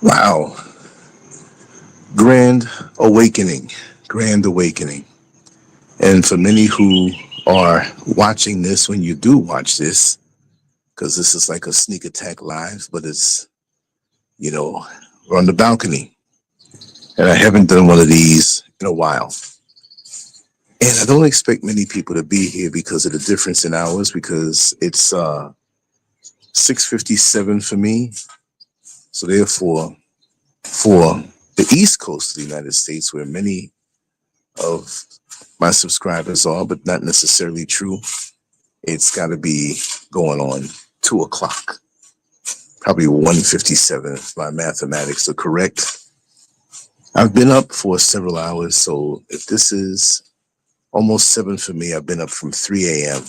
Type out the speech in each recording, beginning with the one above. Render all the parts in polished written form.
Wow. Grand awakening. Grand awakening. And for many who are watching this, when you do watch this, because this is like a sneak attack live, but it's, you know, we're on the balcony. And I haven't done one of these in a while. And I don't expect many people to be here because of the difference in hours, because it's 6:57 for me. So therefore, for the East Coast of the United States, where many of my subscribers are, but not necessarily true, it's got to be going on 2 o'clock, probably 1:57 if my mathematics are correct. I've been up for several hours, so if this is almost 7 for me, I've been up from 3 a.m.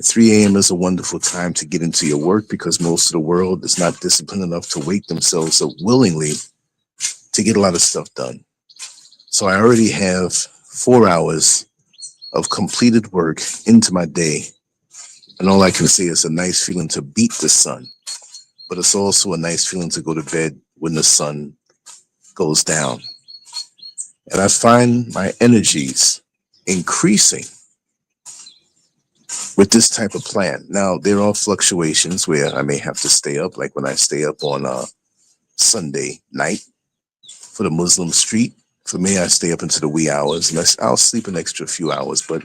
3 a.m. is a wonderful time to get into your work because most of the world is not disciplined enough to wake themselves up willingly to get a lot of stuff done. So I already have 4 hours of completed work into my day. And all I can say is a nice feeling to beat the sun, but it's also a nice feeling to go to bed when the sun goes down. And I find my energies increasing with this type of plan. Now, there are fluctuations where I may have to stay up, like when I stay up on a Sunday night for the Muslim street. For me, I stay up into the wee hours, and I'll sleep an extra few hours, but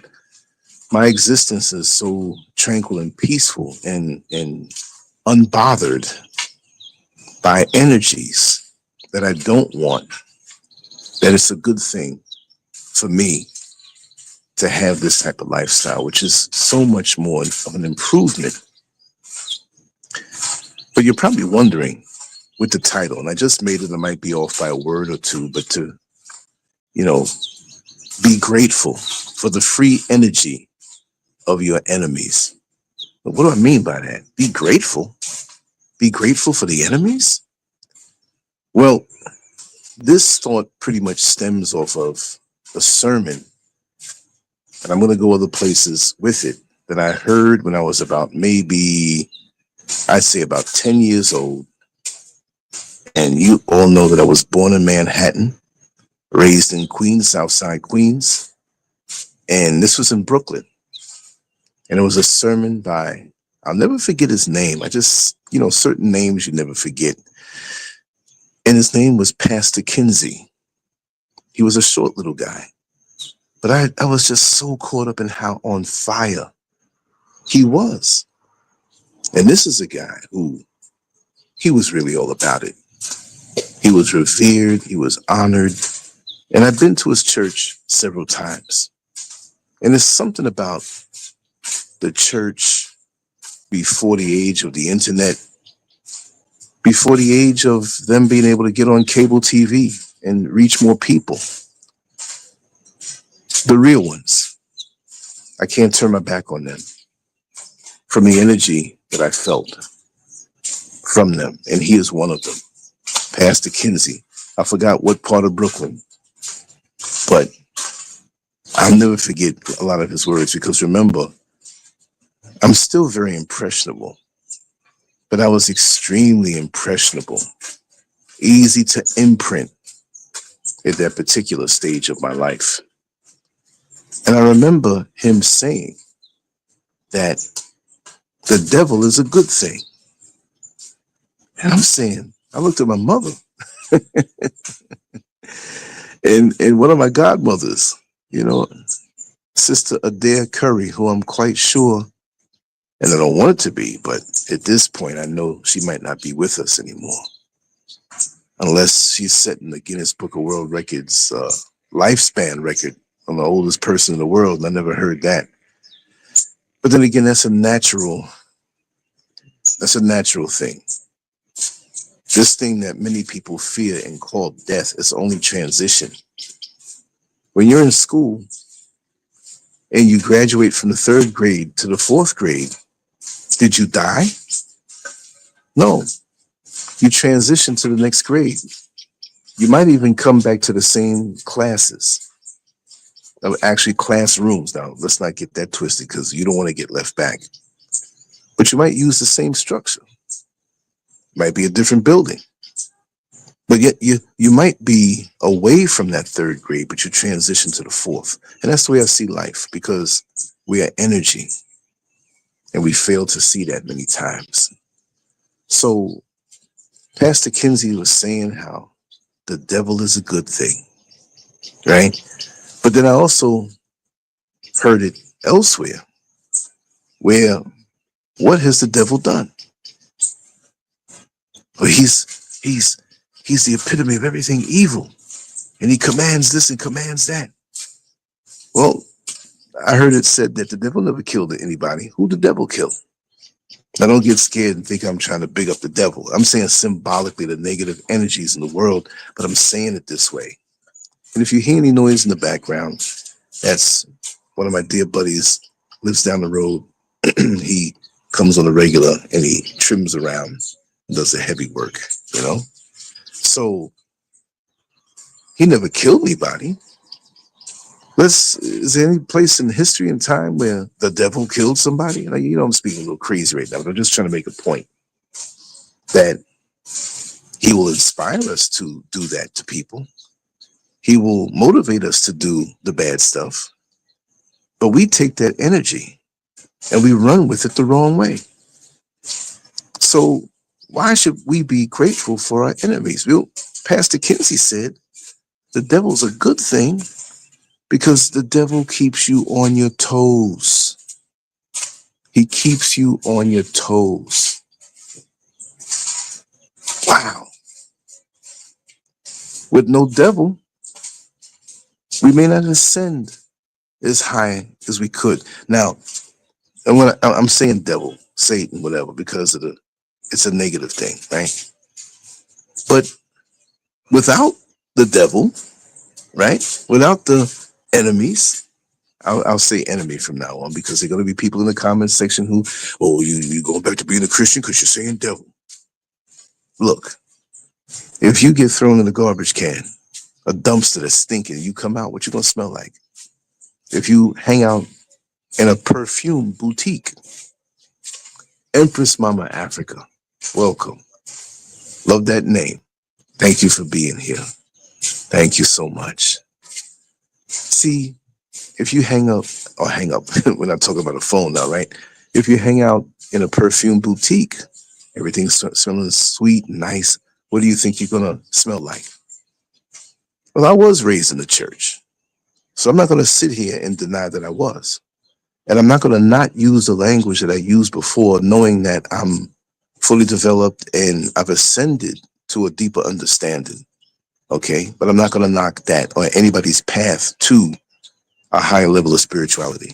my existence is so tranquil and peaceful and unbothered by energies that I don't want, that it's a good thing for me to have this type of lifestyle, which is so much more of an improvement. But you're probably wondering with the title, and I just made it, I might be off by a word or two, but to, you know, be grateful for the free energy of your enemies. But what do I mean by that? Be grateful? Be grateful for the enemies? Well, this thought pretty much stems off of a sermon, and I'm going to go other places with it, that I heard when I was about maybe, I'd say about 10 years old. And you all know that I was born in Manhattan, raised in Queens, Southside Queens. And this was in Brooklyn. And it was a sermon by, I'll never forget his name. I just, certain names you never forget. And his name was Pastor Kinsey. He was a short little guy. But I was just so caught up in how on fire he was. And this is a guy who, he was really all about it. He was revered, he was honored. And I've been to his church several times. And there's something about the church before the age of the internet, before the age of them being able to get on cable TV and reach more people. The real ones. I can't turn my back on them from the energy that I felt from them. And he is one of them. Pastor Kinsey. I forgot what part of Brooklyn, but I'll never forget a lot of his words, because remember, I'm still very impressionable, but I was extremely impressionable, easy to imprint at that particular stage of my life. And I remember him saying that the devil is a good thing. And I'm saying, I looked at my mother and one of my godmothers, Sister Adair Curry, who I'm quite sure, and I don't want it to be, but at this point, I know she might not be with us anymore, unless she's setting the Guinness Book of World Records lifespan record on the oldest person in the world, and I never heard that. But then again, that's a natural thing. This thing that many people fear and call death is only transition. When you're in school and you graduate from the 3rd grade to the 4th grade, did you die? No. You transition to the next grade. You might even come back to the same classes, actually classrooms. Now, let's not get that twisted, because you don't want to get left back. But you might use the same structure. Might be a different building. But yet you might be away from that third grade, but you transition to the fourth. And that's the way I see life, because we are energy and we fail to see that many times. So Pastor Kinsey was saying how the devil is a good thing, right? But then I also heard it elsewhere where what has the devil done? Well, he's the epitome of everything evil, and he commands this and commands that. Well, I heard it said that the devil never killed anybody. Who the devil kill? Now, don't get scared and think I'm trying to big up the devil. I'm saying symbolically the negative energies in the world, but I'm saying it this way. And if you hear any noise in the background, that's one of my dear buddies, lives down the road. He comes on a regular and he trims around and does the heavy work, you know? So he never killed anybody. Is there any place in history and time where the devil killed somebody? I'm speaking a little crazy right now, but I'm just trying to make a point that he will inspire us to do that to people. He will motivate us to do the bad stuff, but we take that energy and we run with it the wrong way. So why should we be grateful for our enemies? Well, Pastor Kinsey said the devil's a good thing because the devil keeps you on your toes. He keeps you on your toes. Wow. With no devil, we may not ascend as high as we could. Now, and when I'm saying devil, Satan, whatever, because it's a negative thing, right? But without the devil, right? Without the enemies, I'll say enemy from now on, because there are going to be people in the comments section who, oh, you going back to being a Christian because you're saying devil. Look, if you get thrown in the garbage can, a dumpster that's stinking, you come out, what you going to smell like? If you hang out in a perfume boutique, Empress Mama Africa, welcome. Love that name. Thank you for being here. Thank you so much. See, if you hang up, we're not talking about a phone now, right? If you hang out in a perfume boutique, everything's smelling sweet, nice, what do you think you're going to smell like? Well, I was raised in the church, so I'm not going to sit here and deny that I was. And I'm not going to not use the language that I used before, knowing that I'm fully developed and I've ascended to a deeper understanding. Okay, but I'm not going to knock that or anybody's path to a higher level of spirituality.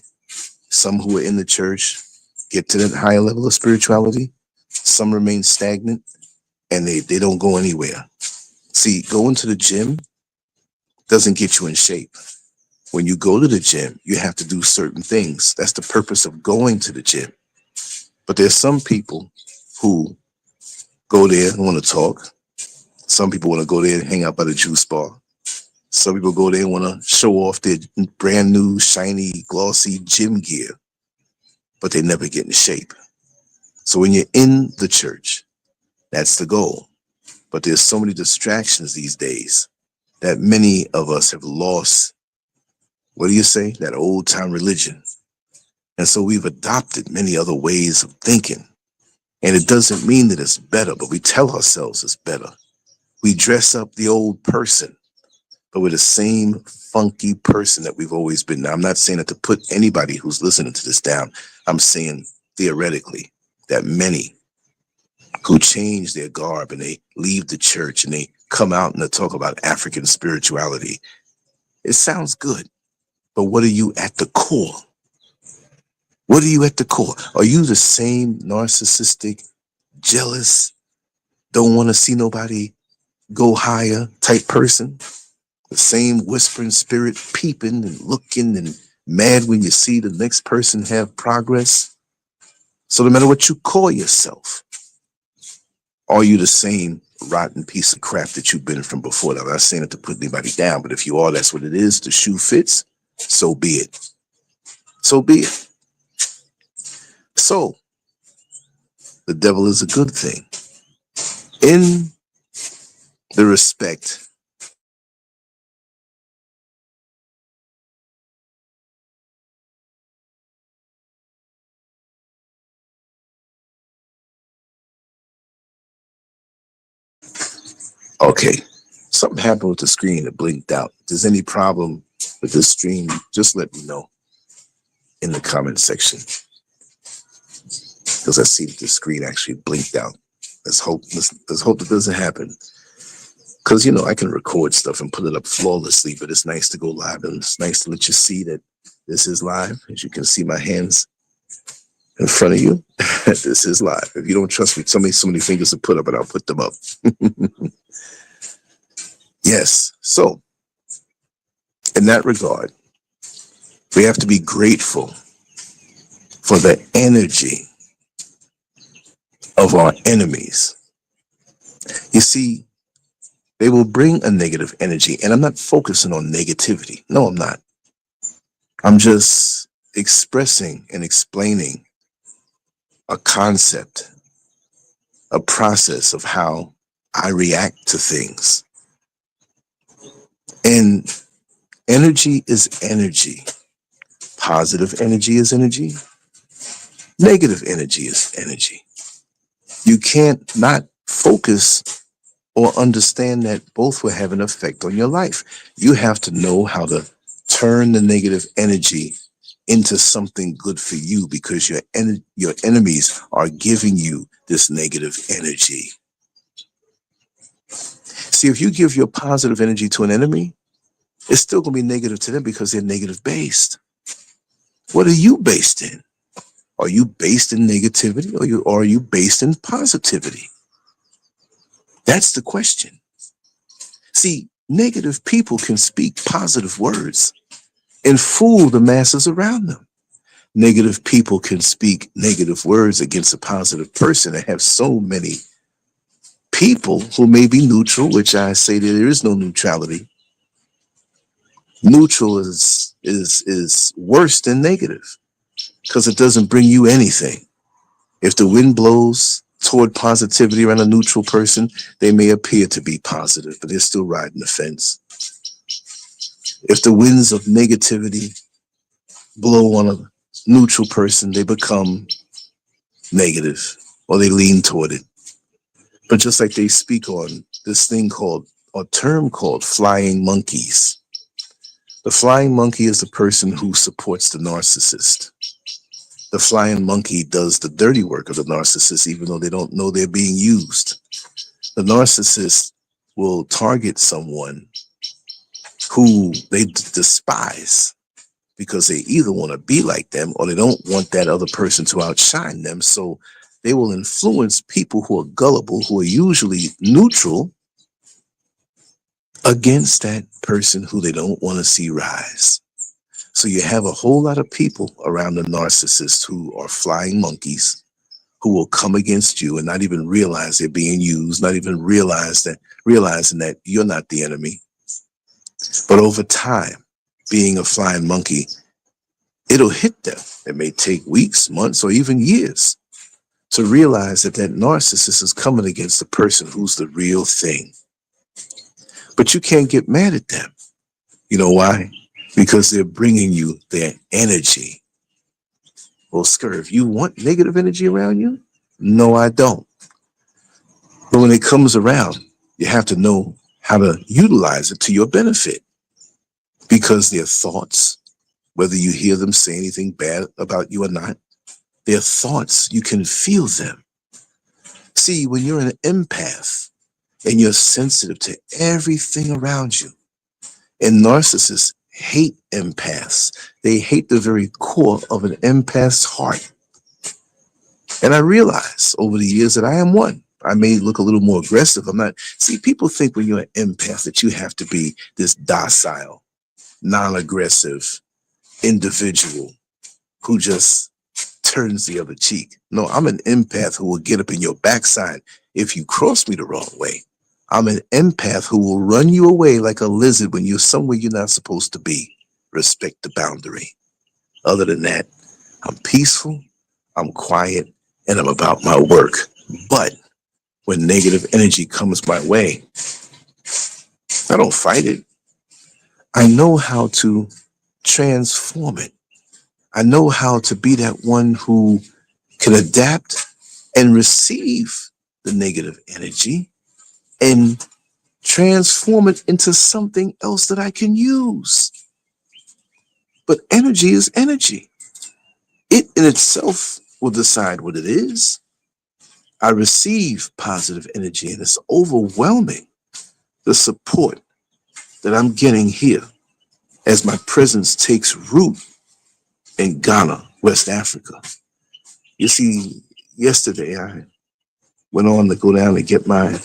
Some who are in the church get to that higher level of spirituality. Some remain stagnant and they don't go anywhere. See, going to the gym doesn't get you in shape. When you go to the gym, you have to do certain things. That's the purpose of going to the gym. But there's some people who go there and want to talk. Some people want to go there and hang out by the juice bar. Some people go there and want to show off their brand new, shiny, glossy gym gear, but they never get in shape. So when you're in the church, that's the goal. But there's so many distractions these days that many of us have lost, what do you say, that old time religion. And so we've adopted many other ways of thinking. And it doesn't mean that it's better, but we tell ourselves it's better. We dress up the old person, but we're the same funky person that we've always been. Now, I'm not saying that to put anybody who's listening to this down. I'm saying theoretically that many who change their garb and they leave the church and they come out and they talk about African spirituality. It sounds good, but what are you at the core? What are you at the core? Are you the same narcissistic, jealous, don't want to see nobody go higher type person? The same whispering spirit, peeping and looking and mad when you see the next person have progress? So no matter what you call yourself, are you the same rotten piece of crap that you've been from before? Now, I'm not saying it to put anybody down, but if you are, that's what it is. The shoe fits, so be it. So be it. So, the devil is a good thing. In the respect. Okay, something happened with the screen. It blinked out. If there's any problem with the stream, just let me know in the comment section, because I see that the screen actually blinked out. Let's hope it doesn't happen. Because, I can record stuff and put it up flawlessly, but it's nice to go live, and it's nice to let you see that this is live. As you can see my hands in front of you, this is live. If you don't trust me, tell me so many fingers to put up and I'll put them up. Yes. So in that regard, we have to be grateful for the energy of our enemies. You see, they will bring a negative energy, and I'm not focusing on negativity. No, I'm not. I'm just expressing and explaining a concept, a process of how I react to things. And energy is energy. Positive energy is energy. Negative energy is energy. You can't not focus or understand that both will have an effect on your life. You have to know how to turn the negative energy into something good for you, because your enemies are giving you this negative energy. See, if you give your positive energy to an enemy, it's still going to be negative to them because they're negative based. What are you based in? Are you based in negativity, or are you based in positivity? That's the question. See, negative people can speak positive words and fool the masses around them. Negative people can speak negative words against a positive person and have so many people who may be neutral, which I say that there is no neutrality. Neutral is worse than negative, because it doesn't bring you anything. If the wind blows toward positivity around a neutral person, they may appear to be positive, but they're still riding the fence. If the winds of negativity blow on a neutral person, they become negative, or they lean toward it. But just like they speak on this thing called, a term called flying monkeys. The flying monkey is the person who supports the narcissist. The flying monkey does the dirty work of the narcissist, even though they don't know they're being used. The narcissist will target someone who they despise, because they either want to be like them or they don't want that other person to outshine them. So they will influence people who are gullible, who are usually neutral, against that person who they don't want to see rise. So you have a whole lot of people around the narcissist who are flying monkeys, who will come against you and not even realize they're being used, not even realizing that you're not the enemy. But over time, being a flying monkey, it'll hit them. It may take weeks, months, or even years to realize that that narcissist is coming against the person who's the real thing. But you can't get mad at them. You know why? Because they're bringing you their energy. Well, SCURV, you want negative energy around you? No, I don't. But when it comes around, you have to know how to utilize it to your benefit, because their thoughts, whether you hear them say anything bad about you or not, their thoughts, you can feel them. See, when you're an empath and you're sensitive to everything around you, and narcissists hate empaths. They hate the very core of an empath's heart. And I realize over the years that I am one. I may look a little more aggressive. I'm not. See, people think when you're an empath that you have to be this docile, non-aggressive individual who just turns the other cheek. No, I'm an empath who will get up in your backside if you cross me the wrong way. I'm an empath who will run you away like a lizard when you're somewhere you're not supposed to be. Respect the boundary. Other than that, I'm peaceful, I'm quiet, and I'm about my work. But when negative energy comes my way, I don't fight it. I know how to transform it. I know how to be that one who can adapt and receive the negative energy and transform it into something else that I can use. But energy is energy. It in itself will decide what it is. I receive positive energy, and it's overwhelming, the support that I'm getting here as my presence takes root in Ghana, West Africa. You see, yesterday I went on to go down and get my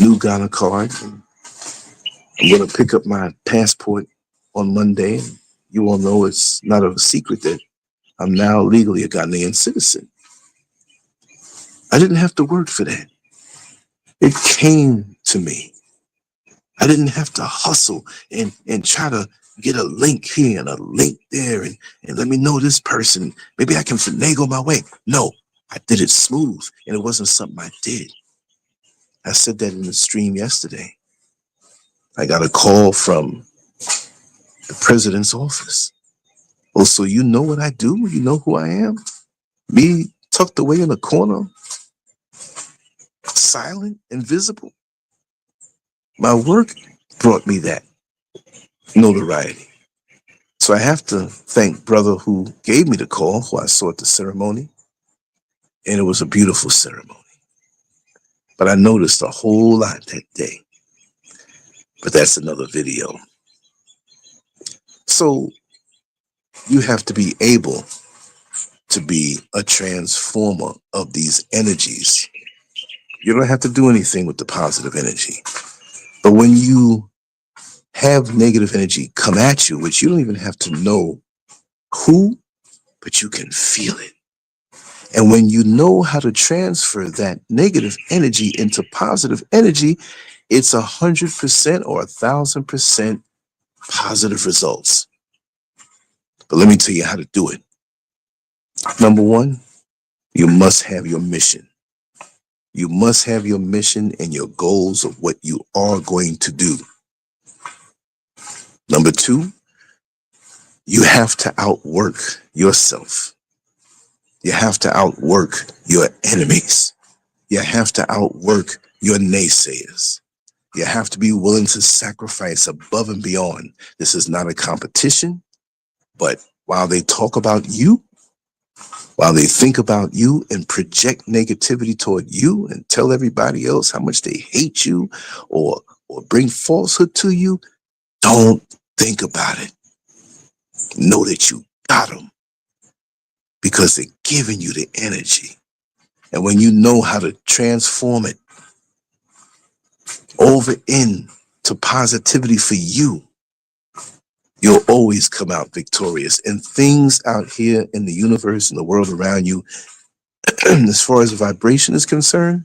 new Ghana card. And I'm going to pick up my passport on Monday. And you all know it's not a secret that I'm now legally a Ghanaian citizen. I didn't have to work for that. It came to me. I didn't have to hustle and try to get a link here and a link there and let me know this person. Maybe I can finagle my way. No, I did it smooth, and it wasn't something I did. I said that in the stream yesterday. I got a call from the president's office. Oh, so you know what I do? You know who I am? Me tucked away in a corner, silent, invisible. My work brought me that notoriety. So I have to thank brother who gave me the call, who I saw at the ceremony. And it was a beautiful ceremony. But I noticed a whole lot that day. But that's another video. So you have to be able to be a transformer of these energies. You don't have to do anything with the positive energy. But when you have negative energy come at you, which you don't even have to know who, but you can feel it. And when you know how to transfer that negative energy into positive energy, it's 100% or 1,000% positive results. But let me tell you how to do it. Number one, you must have your mission. You must have your mission and your goals of what you are going to do. Number two, you have to outwork yourself. You have to outwork your enemies. You have to outwork your naysayers. You have to be willing to sacrifice above and beyond. This is not a competition, but while they talk about you, while they think about you and project negativity toward you and tell everybody else how much they hate you or bring falsehood to you, don't think about it. Know that you got them because they're giving you the energy. And when you know how to transform it over into positivity for you, you'll always come out victorious. And things out here in the universe and the world around you, as far as vibration is concerned,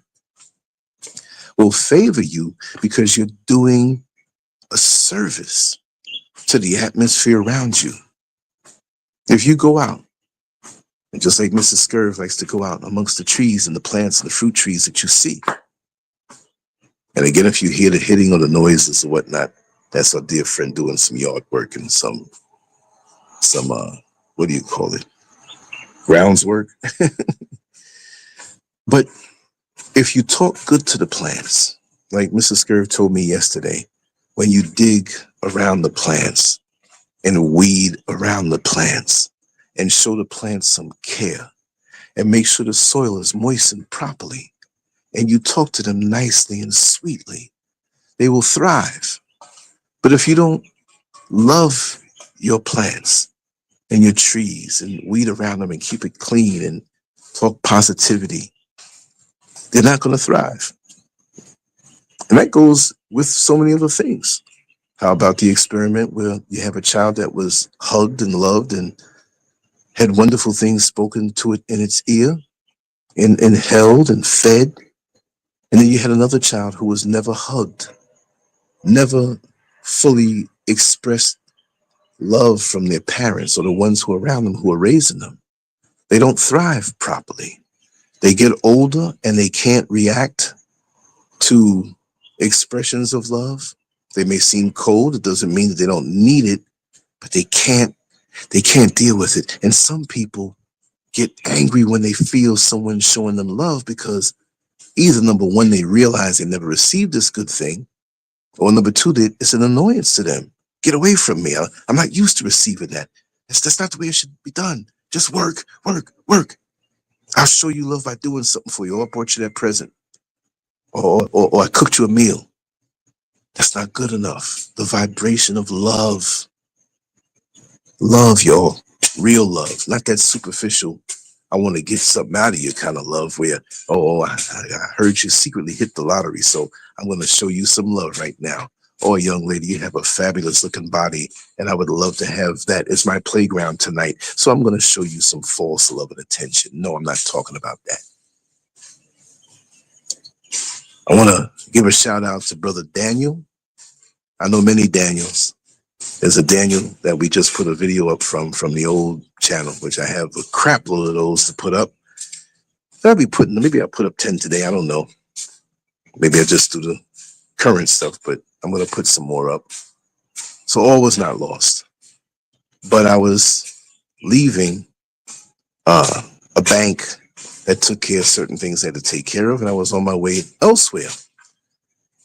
will favor you because you're doing a service to the atmosphere around you. If you go out, and just like Mrs. SCURV likes to go out amongst the trees and the plants and the fruit trees that you see. And again, if you hear the hitting or the noises or whatnot, that's our dear friend doing some yard work and some what do you call it? Grounds work. But if you talk good to the plants, like Mrs. SCURV told me yesterday, when you dig around the plants and weed around the plants and show the plants some care and make sure the soil is moistened properly and you talk to them nicely and sweetly, they will thrive. But if you don't love your plants and your trees and weed around them and keep it clean and talk positivity, they're not going to thrive. And that goes with so many other things. How about the experiment where you have a child that was hugged and loved and had wonderful things spoken to it in its ear and held and fed. And then you had another child who was never hugged, never fully expressed love from their parents or the ones who are around them who are raising them. They don't thrive properly. They get older and they can't react to expressions of love. They may seem cold. It doesn't mean that they don't need it, but they can't deal with it. And some people get angry when they feel someone showing them love because either number one, they realize they never received this good thing, or number two, that it's an annoyance to them. Get away from me. I'm not used to receiving that. That's not the way it should be done. Just work, work, work. I'll show you love by doing something for you. Or I brought you that present. Or I cooked you a meal. That's not good enough. The vibration of love. Love, y'all. Real love. Not that superficial, I want to get something out of you kind of love where, I heard you secretly hit the lottery, so I'm going to show you some love right now. Oh, young lady, you have a fabulous looking body, and I would love to have that as my playground tonight. So I'm going to show you some false love and attention. No, I'm not talking about that. I want to give a shout out to Brother Daniel. I know many Daniels. There's a Daniel that we just put a video up from the old channel, which I have a crap load of those to put up. Maybe I'll put up 10 today. I don't know. Maybe I'll just do the current stuff, but I'm going to put some more up. So all was not lost. But I was leaving a bank that took care of certain things I had to take care of, and I was on my way elsewhere.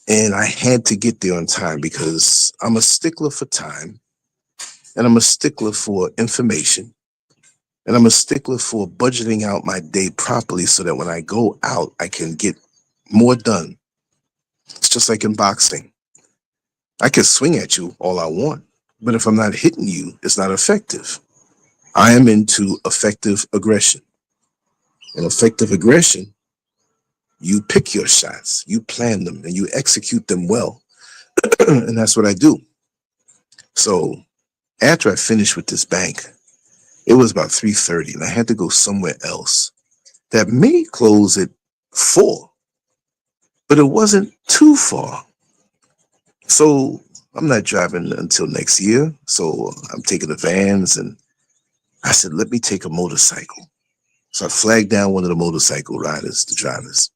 And I had to get there on time because I'm a stickler for time, and I'm a stickler for information, and I'm a stickler for budgeting out my day properly so that when I go out, I can get more done. It's just like in boxing. I can swing at you all I want, but if I'm not hitting you, it's not effective. I am into effective aggression. And effective aggression, you pick your shots, you plan them, and you execute them well. And that's what I do. So after I finished with this bank, it was about 3:30, and I had to go somewhere else that may close at 4, but it wasn't too far. So I'm not driving until next year. So I'm taking the vans, and I said, let me take a motorcycle. So I flagged down one of the motorcycle riders, the drivers.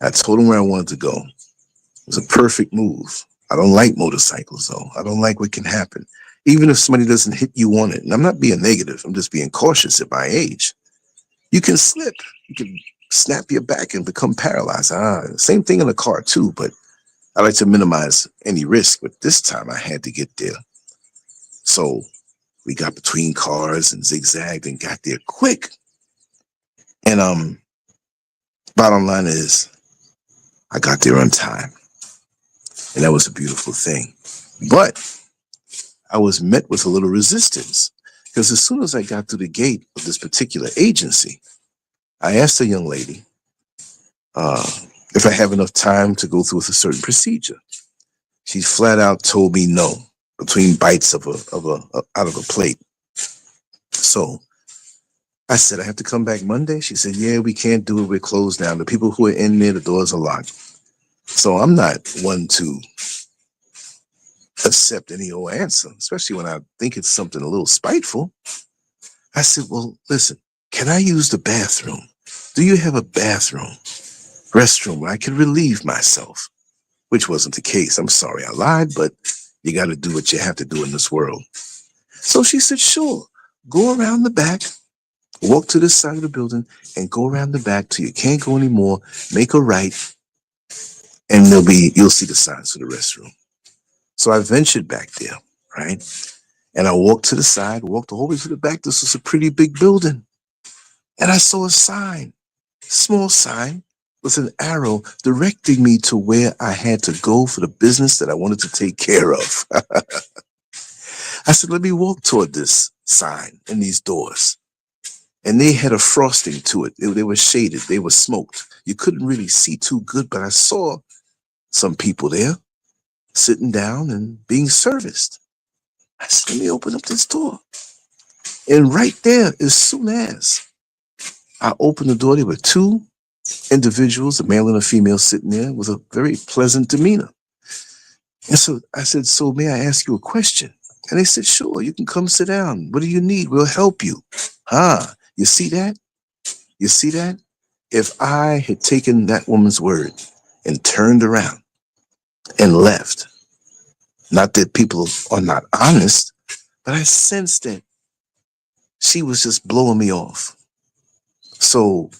I told him where I wanted to go. It was a perfect move. I don't like motorcycles, though. I don't like what can happen. Even if somebody doesn't hit you on it. And I'm not being negative. I'm just being cautious at my age. You can slip. You can snap your back and become paralyzed. Same thing in a car, too. But I like to minimize any risk. But this time I had to get there. So we got between cars and zigzagged and got there quick. And bottom line is, I got there on time. And that was a beautiful thing. But I was met with a little resistance because as soon as I got through the gate of this particular agency, I asked the young lady if I have enough time to go through with a certain procedure. She flat out told me no, between bites out of a plate. So I said, I have to come back Monday. She said, yeah, we can't do it. We're closed down. The people who are in there, the doors are locked. So I'm not one to accept any old answer, especially when I think it's something a little spiteful. I said, well, listen, can I use the bathroom? Do you have a bathroom, restroom where I can relieve myself? Which wasn't the case. I'm sorry I lied, but you got to do what you have to do in this world. So she said, sure, go around the back, walk to this side of the building and go around the back till you can't go anymore, make a right, and you'll see the signs for the restroom. So I ventured back there, right? And I walked to the side, walked the whole way to the back. This was a pretty big building. And I saw a sign, small sign, with an arrow directing me to where I had to go for the business that I wanted to take care of. I said, let me walk toward this sign and these doors. And they had a frosting to it. They were shaded. They were smoked. You couldn't really see too good, but I saw some people there sitting down and being serviced. I said, let me open up this door. And right there, as soon as I opened the door, there were two individuals, a male and a female, sitting there with a very pleasant demeanor. And so I said, so may I ask you a question? And they said, sure, you can come sit down. What do you need? We'll help you. You see that? You see that? If I had taken that woman's word and turned around and left, Not that people are not honest, but I sensed that she was just blowing me off. So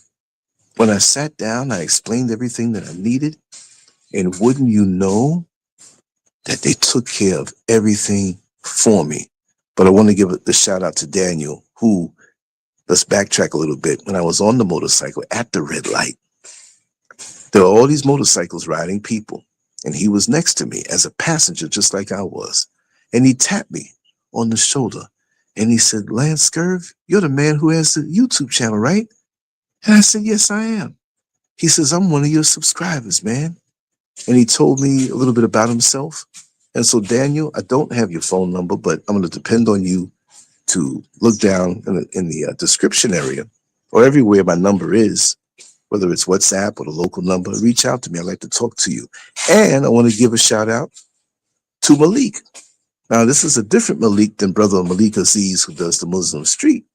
when I sat down, I explained everything that I needed. And wouldn't you know that they took care of everything for me? But I want to give the shout out to Daniel, who, let's backtrack a little bit. When I was on the motorcycle at the red light, there were all these motorcycles riding people. And he was next to me as a passenger, just like I was. And he tapped me on the shoulder. And he said, "LANCESCURV, you're the man who has the YouTube channel, right?" And I said, "Yes, I am." He says, "I'm one of your subscribers, man." And he told me a little bit about himself. And so, Daniel, I don't have your phone number, but I'm going to depend on you to look down in the description area or everywhere my number is, whether it's WhatsApp or the local number. Reach out to me. I'd like to talk to you. And I want to give a shout out to Malik. Now, this is a different Malik than Brother Malik Aziz, who does the Muslim Street.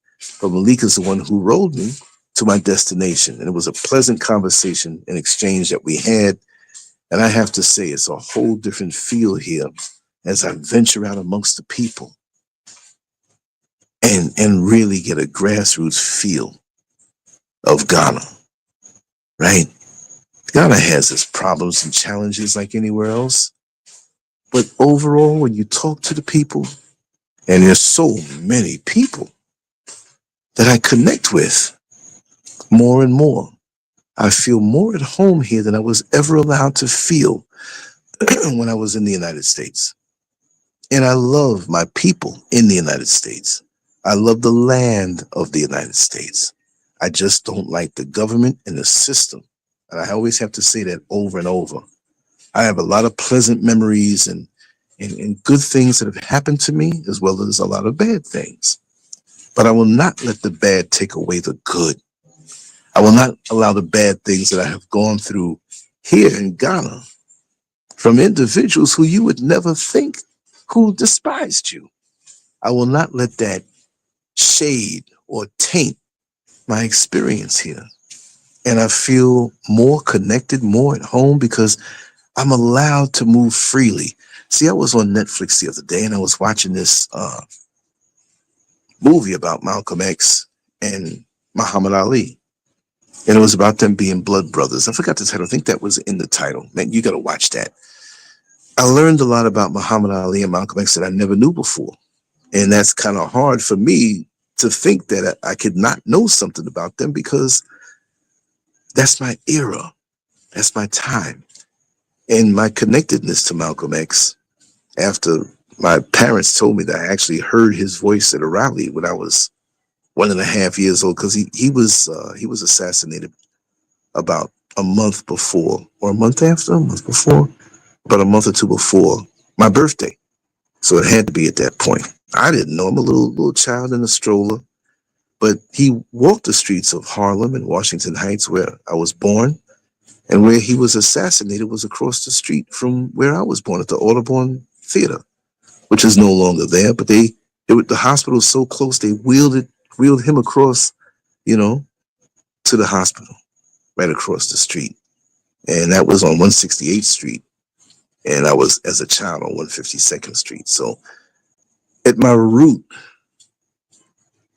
But Malik is the one who rolled me to my destination. And it was a pleasant conversation and exchange that we had. And I have to say, it's a whole different feel here as I venture out amongst the people and really get a grassroots feel of Ghana, right? Ghana has its problems and challenges like anywhere else. But overall, when you talk to the people, and there's so many people that I connect with more and more, I feel more at home here than I was ever allowed to feel when I was in the United States. And I love my people in the United States. I love the land of the United States. I just don't like the government and the system. And I always have to say that over and over. I have a lot of pleasant memories and good things that have happened to me, as well as a lot of bad things. But I will not let the bad take away the good. I will not allow the bad things that I have gone through here in Ghana from individuals who you would never think who despised you. I will not let that shade or taint my experience here. And I feel more connected, more at home, because I'm allowed to move freely. See, I was on Netflix the other day and I was watching this movie about Malcolm X and Muhammad Ali. And it was about them being blood brothers. I forgot the title. I think that was in the title. Man, you got to watch that. I learned a lot about Muhammad Ali and Malcolm X that I never knew before. And that's kind of hard for me to think that I could not know something about them, because that's my era. That's my time. And my connectedness to Malcolm X, after my parents told me that I actually heard his voice at a rally when I was 1.5 years old, because he was assassinated about a month before, or a month after, a month before, about a month or two before my birthday. So it had to be at that point. I didn't know him, a little child in a stroller, but he walked the streets of Harlem and Washington Heights, where I was born, and where he was assassinated was across the street from where I was born, at the Audubon Theater, which is no longer there. But the hospital was so close, they wheeled him across, to the hospital right across the street. And that was on 168th Street. And I was, as a child, on 152nd Street. So at my root,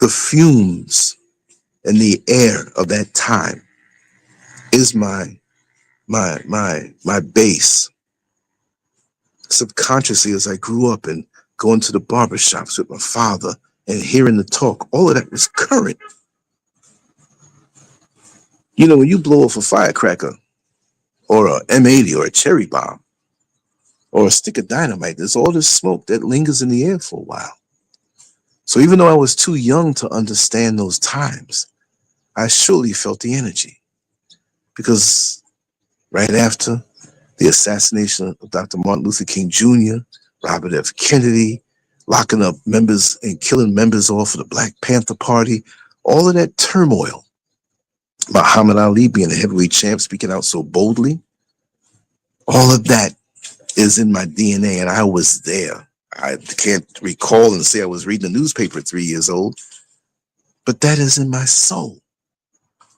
the fumes and the air of that time is my base. Subconsciously, as I grew up and going to the barbershops with my father and hearing the talk, all of that was current. When you blow off a firecracker or a M80 or a cherry bomb or a stick of dynamite, there's all this smoke that lingers in the air for a while. So even though I was too young to understand those times, I surely felt the energy, because right after the assassination of Dr. Martin Luther King Jr., Robert F. Kennedy, locking up members and killing members off of the Black Panther Party, all of that turmoil, Muhammad Ali being a heavyweight champ, speaking out so boldly, all of that is in my DNA, and I was there. I can't recall and say I was reading the newspaper at 3 years old, but that is in my soul.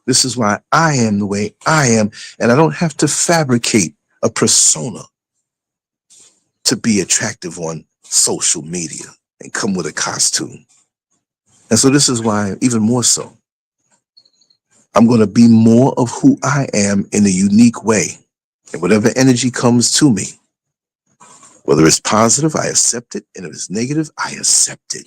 This is why I am the way I am, and I don't have to fabricate a persona to be attractive on social media and come with a costume. And so this is why, even more so, I'm going to be more of who I am in a unique way. And whatever energy comes to me, whether it's positive, I accept it. And if it's negative, I accept it.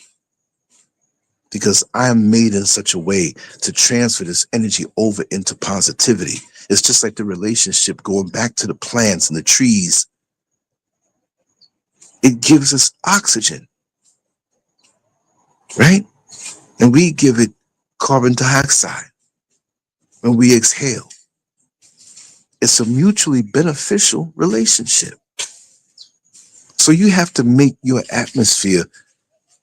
Because I am made in such a way to transfer this energy over into positivity. It's just like the relationship, going back to the plants and the trees. It gives us oxygen, right? And we give it carbon dioxide when we exhale. It's a mutually beneficial relationship. So you have to make your atmosphere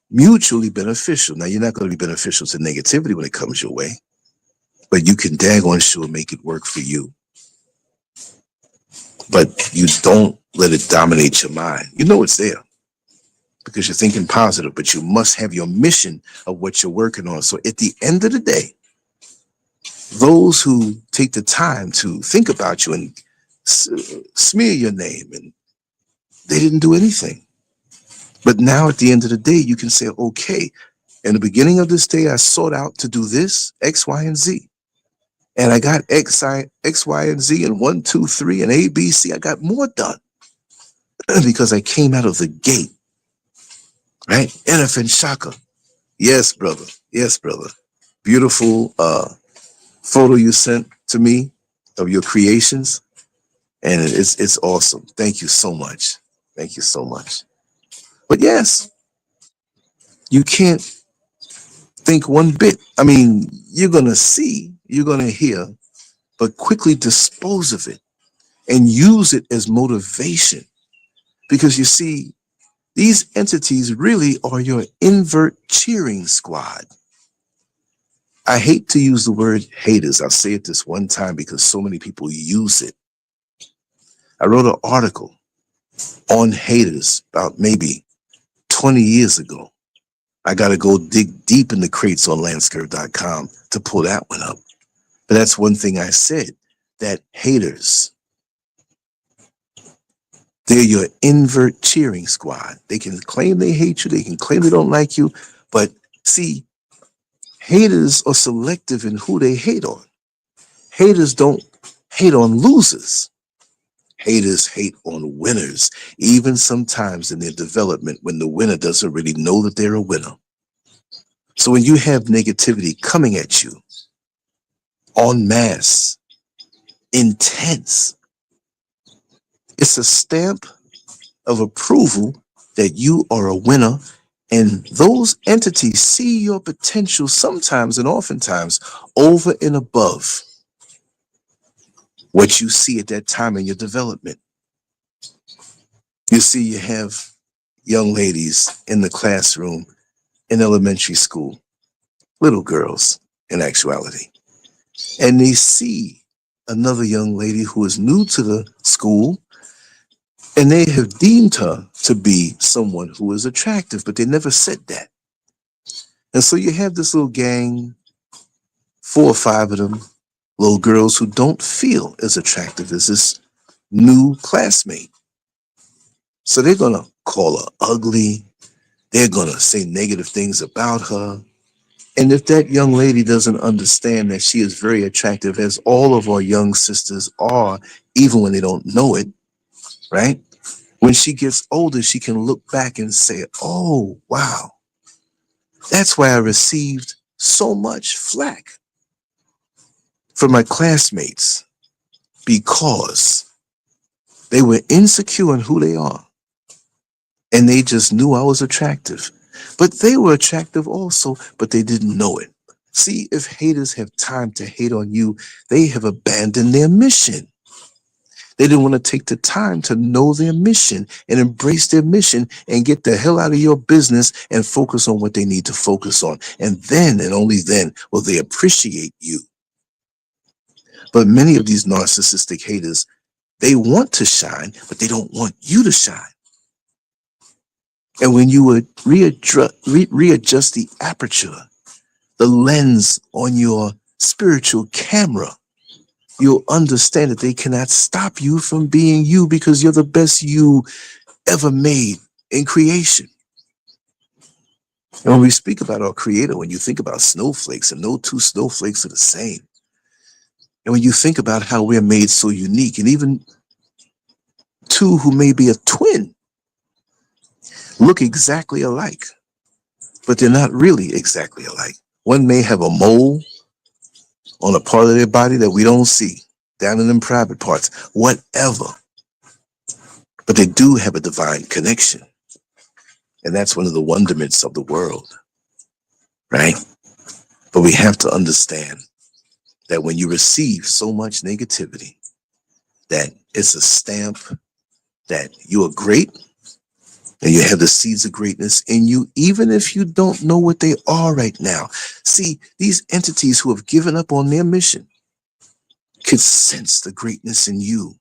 mutually beneficial. Now, you're not going to be beneficial to negativity when it comes your way, but you can daggone sure make it work for you. But you don't let it dominate your mind. You know it's there because you're thinking positive, but you must have your mission of what you're working on. So at the end of the day, those who take the time to think about you and smear your name, and they didn't do anything. But now at the end of the day, you can say, okay, in the beginning of this day, I sought out to do this, X, Y, and Z. And I got X, Y, and Z, and 1, 2, 3, and A, B, C. I got more done because I came out of the gate, right? Elephant Shaka. Yes, brother. Yes, brother. Beautiful photo you sent to me of your creations. And it's awesome. Thank you so much. Thank you so much. But yes, you can't think one bit. I mean, you're going to see, you're going to hear, but quickly dispose of it and use it as motivation. Because you see, these entities really are your invert cheering squad. I hate to use the word haters. I'll say it this one time because so many people use it. I wrote an article on haters about maybe 20 years ago. I got to go dig deep in the crates on LANCESCURV.com to pull that one up. But that's one thing I said, that haters, they're your invert cheering squad. They can claim they hate you. They can claim they don't like you. But see, haters are selective in who they hate on. Haters don't hate on losers. Haters hate on winners, even sometimes in their development when the winner doesn't really know that they're a winner. So when you have negativity coming at you en masse, intense, it's a stamp of approval that you are a winner, and those entities see your potential sometimes and oftentimes over and above what you see at that time in your development. You see, you have young ladies in the classroom in elementary school, little girls in actuality, and they see another young lady who is new to the school, and they have deemed her to be someone who is attractive, but they never said that. And so you have this little gang, 4 or 5 of them, little girls who don't feel as attractive as this new classmate. So they're going to call her ugly. They're going to say negative things about her. And if that young lady doesn't understand that she is very attractive, as all of our young sisters are, even when they don't know it, right? When she gets older, she can look back and say, oh, wow, that's why I received so much flack from my classmates, because they were insecure in who they are. And they just knew I was attractive. But they were attractive also, but they didn't know it. See, if haters have time to hate on you, they have abandoned their mission. They didn't want to take the time to know their mission and embrace their mission and get the hell out of your business and focus on what they need to focus on. And then, and only then, will they appreciate you. But many of these narcissistic haters, they want to shine, but they don't want you to shine. And when you would readjust the aperture, the lens on your spiritual camera, you'll understand that they cannot stop you from being you, because you're the best you ever made in creation. And when we speak about our creator, when you think about snowflakes, and no two snowflakes are the same. And when you think about how we're made so unique, and even two who may be a twin look exactly alike, but they're not really exactly alike. One may have a mole on a part of their body that we don't see, down in them private parts, whatever. But they do have a divine connection. And that's one of the wonderments of the world, right? But we have to understand that when you receive so much negativity, that it's a stamp that you are great and you have the seeds of greatness in you, even if you don't know what they are right now. See, these entities who have given up on their mission could sense the greatness in you.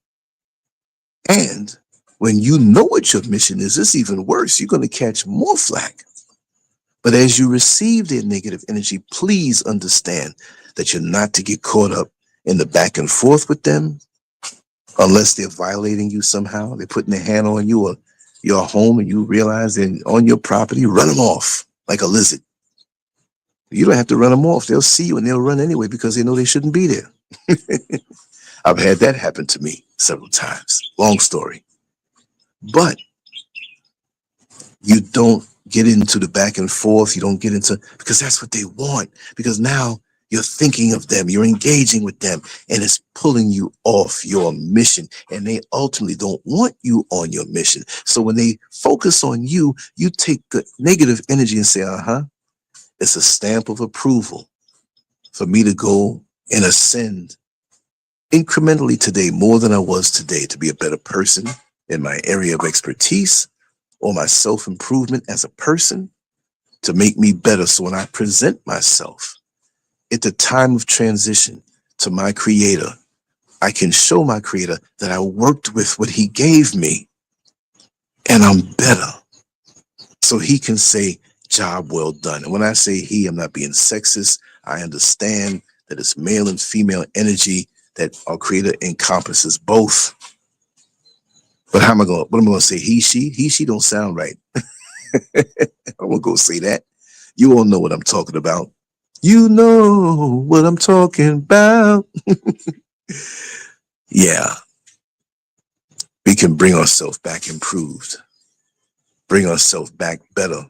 And when you know what your mission is, it's even worse. You're going to catch more flack. But as you receive their negative energy, please understand that you're not to get caught up in the back and forth with them unless they're violating you somehow. They're putting their hand on you or your home and you realize they're on your property. Run them off like a lizard. You don't have to run them off. They'll see you and they'll run anyway because they know they shouldn't be there. I've had that happen to me several times. Long story. But you don't get into the back and forth. You don't get into, because that's what they want. Because now you're thinking of them, you're engaging with them, and it's pulling you off your mission. And they ultimately don't want you on your mission. So when they focus on you, you take the negative energy and say, it's a stamp of approval for me to go and ascend incrementally today, more than I was today, to be a better person in my area of expertise or my self-improvement as a person, to make me better. So when I present myself at the time of transition to my creator, I can show my creator that I worked with what he gave me and I'm better. So he can say, job well done. And when I say he, I'm not being sexist. I understand that it's male and female energy, that our creator encompasses both. But what am I going to say? He, she don't sound right. I won't go say that. You all know what I'm talking about. You know what I'm talking about. Yeah. We can bring ourselves back improved, bring ourselves back better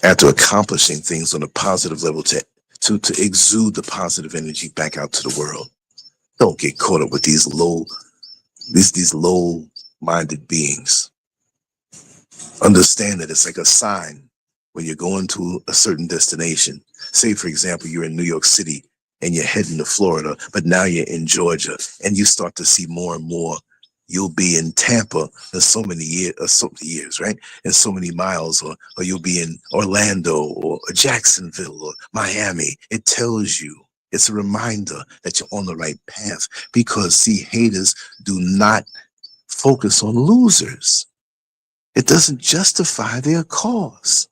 after accomplishing things on a positive level to exude the positive energy back out to the world. Don't get caught up with these low-minded beings. Understand that it's like a sign when you're going to a certain destination. Say, for example, you're in New York City and you're heading to Florida, but now you're in Georgia and you start to see more and more. You'll be in Tampa in so many years, right? In so many miles, or you'll be in Orlando or Jacksonville or Miami. It tells you, it's a reminder that you're on the right path, because see, haters do not focus on losers. It doesn't justify their cause.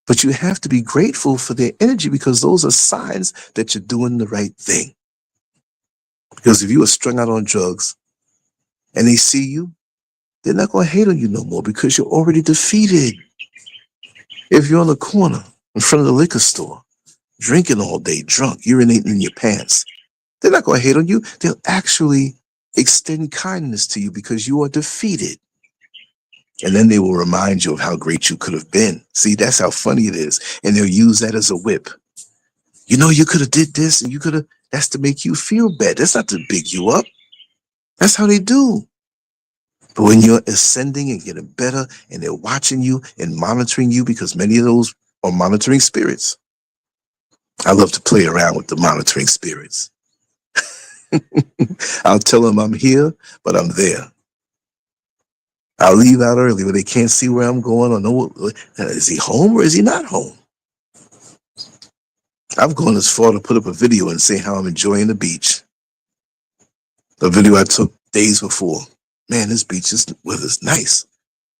But you have to be grateful for their energy, because those are signs that you're doing the right thing. Because if you are strung out on drugs and they see you, they're not going to hate on you no more, because you're already defeated. If you're on the corner in front of the liquor store, drinking all day, drunk, urinating in your pants, they're not going to hate on you. They'll actually extend kindness to you because you are defeated. And then they will remind you of how great you could have been. See, that's how funny it is. And they'll use that as a whip. You know, you could have did this and you could have, that's to make you feel bad. That's not to big you up. That's how they do. But when you're ascending and getting better and they're watching you and monitoring you, because many of those are monitoring spirits. I love to play around with the monitoring spirits. I'll tell them I'm here, but I'm there. I'll leave out early where they can't see where I'm going or know, is he home or is he not home? I've gone as far to put up a video and say how I'm enjoying the beach. The video I took days before. Man, this beach weather's nice.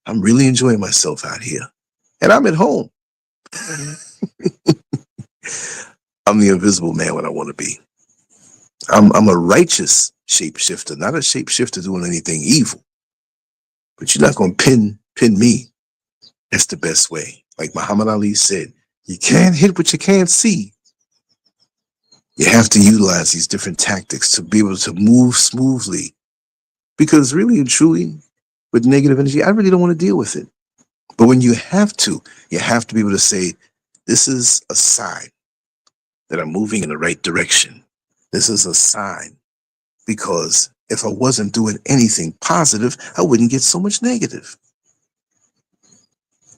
I'm really enjoying myself out here. And I'm at home. I'm the invisible man when I want to be. I'm a righteous shapeshifter, not a shapeshifter doing anything evil. but you're not going to pin me. That's the best way. Like Muhammad Ali said, you can't hit what you can't see. You have to utilize these different tactics to be able to move smoothly. Because really and truly, with negative energy, I really don't want to deal with it. But when you have to be able to say, this is a sign that I'm moving in the right direction. This is a sign, because if I wasn't doing anything positive, I wouldn't get so much negative.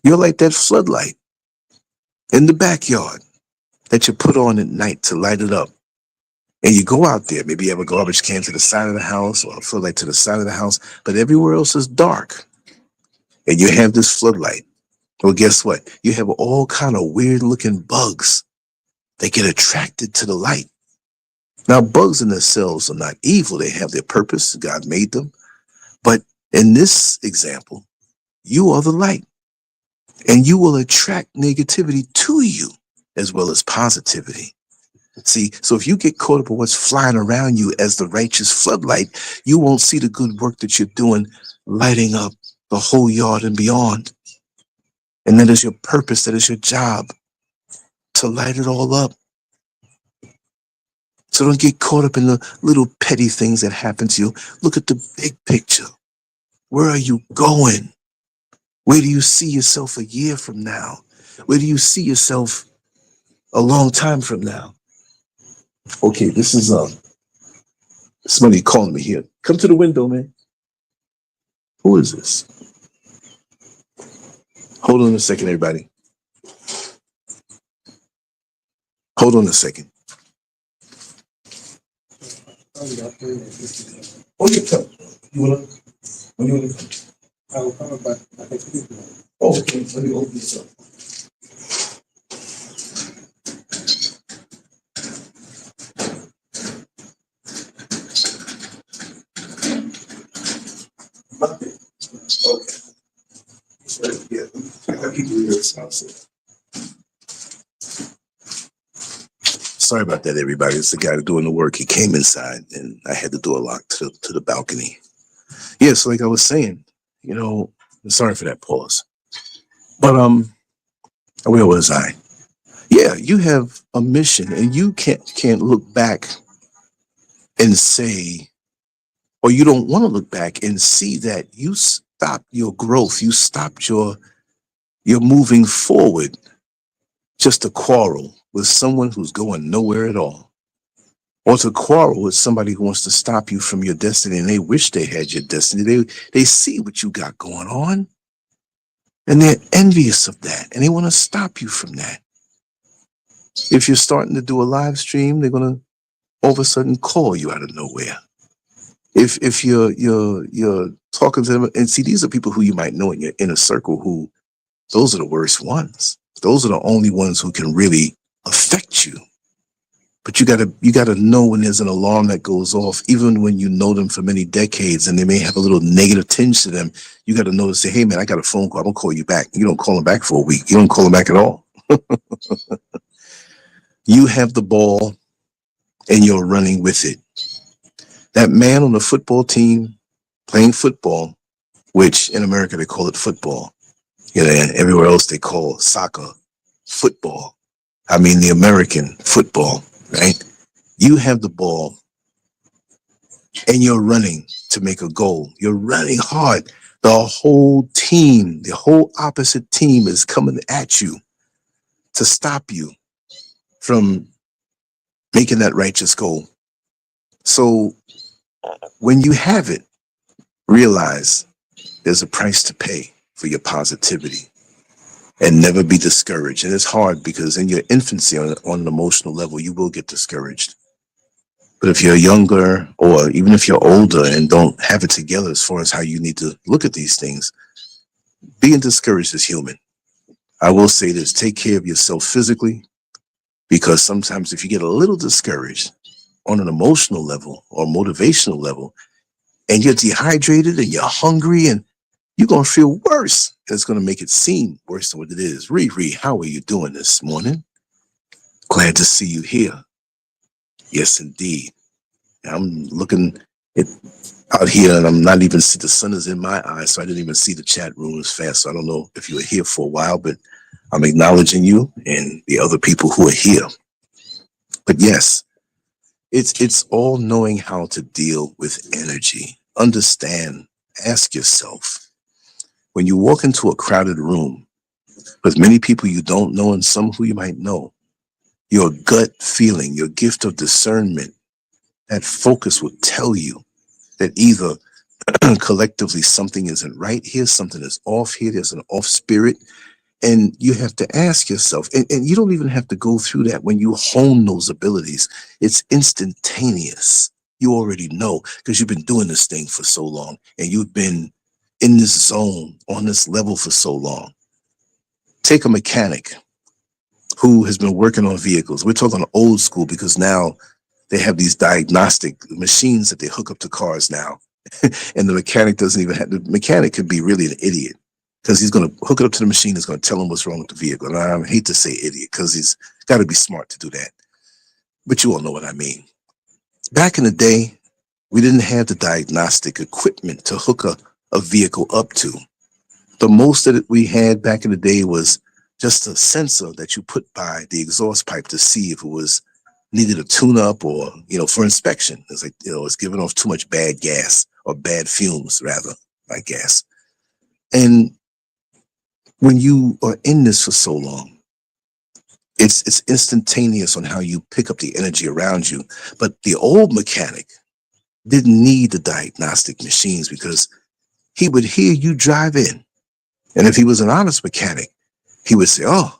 You're like that floodlight in the backyard that you put on at night to light it up. And you go out there, maybe you have a garbage can to the side of the house or a floodlight to the side of the house, but everywhere else is dark. And you have this floodlight. Well, guess what? You have all kind of weird looking bugs. They get attracted to the light. Now, bugs in themselves are not evil. They have their purpose. God made them. But in this example, you are the light, and you will attract negativity to you as well as positivity. See, so if you get caught up in what's flying around you as the righteous floodlight, you won't see the good work that you're doing, lighting up the whole yard and beyond. And that is your purpose. That is your job, to light it all up. So don't get caught up in the little petty things that happen to you. Look at the big picture. Where are you going? Where do you see yourself a year from now? Where do you see yourself a long time from now? Okay, this is somebody calling me here. Come to the window, man. Who is this? Hold on a second, everybody. Hold on a second. Oh, you come. You wanna? When you wanna come? I will come back. Oh, okay. Let me open this up. Okay. Yeah. I keep you here. Sorry about that, everybody. It's the guy doing the work. He came inside, and I had the door locked to the balcony. Yeah, so like I was saying, sorry for that pause. But where was I? Yeah, you have a mission, and you can't look back and say, or you don't want to look back and see that you stopped your growth, you stopped your moving forward just to quarrel with someone who's going nowhere at all, or to quarrel with somebody who wants to stop you from your destiny, and they wish they had your destiny. They see what you got going on, and they're envious of that, and they want to stop you from that. If you're starting to do a live stream, they're gonna all of a sudden call you out of nowhere. If you're talking to them, and see, these are people who you might know in your inner circle, who those are the worst ones. Those are the only ones who can really affect you. But you gotta know when there's an alarm that goes off, even when you know them for many decades and they may have a little negative tinge to them. You got to know to say, hey man, I got a phone call. I'm gonna call you back. You don't call them back for a week. You don't call them back at all. You have the ball and you're running with it. That man on the football team playing football, which in America they call it football. And everywhere else they call soccer football. I mean the American football, right? You have the ball and you're running to make a goal. You're running hard. The whole team, the whole opposite team is coming at you to stop you from making that righteous goal. So when you have it, realize there's a price to pay for your positivity, and never be discouraged. And it's hard because in your infancy, on an emotional level, you will get discouraged. But if you're younger, or even if you're older and don't have it together as far as how you need to look at these things, being discouraged is human. I will say this: take care of yourself physically, because sometimes if you get a little discouraged on an emotional level or motivational level, and you're dehydrated and you're hungry, and you're going to feel worse. It's going to make it seem worse than what it is. Riri, how are you doing this morning? Glad to see you here. Yes, indeed. I'm out here, and I'm not even see the sun is in my eyes, so I didn't even see the chat room as fast. So I don't know if you were here for a while, but I'm acknowledging you and the other people who are here. But yes, it's all knowing how to deal with energy. Understand, ask yourself, when you walk into a crowded room with many people you don't know and some who you might know, your gut feeling, your gift of discernment, that focus will tell you that either collectively something isn't right here, something is off here, there's an off spirit. And you have to ask yourself, and you don't even have to go through that when you hone those abilities. It's instantaneous. You already know because you've been doing this thing for so long and you've been in this zone on this level for so long. Take a mechanic who has been working on vehicles. We're talking old school because now they have these diagnostic machines that they hook up to cars now. And the mechanic doesn't even have, the mechanic could be really an idiot because he's going to hook it up to the machine. It's going to tell him what's wrong with the vehicle. And I hate to say idiot because he's got to be smart to do that. But you all know what I mean. Back in the day, we didn't have the diagnostic equipment to hook a vehicle up to. The most that we had back in the day was just a sensor that you put by the exhaust pipe to see if it was needed a tune-up or, for inspection. It's like, it's giving off too much bad gas or bad fumes, rather, like gas. And when you are in this for so long, it's instantaneous on how you pick up the energy around you. But the old mechanic didn't need the diagnostic machines because he would hear you drive in. And if he was an honest mechanic, he would say, oh,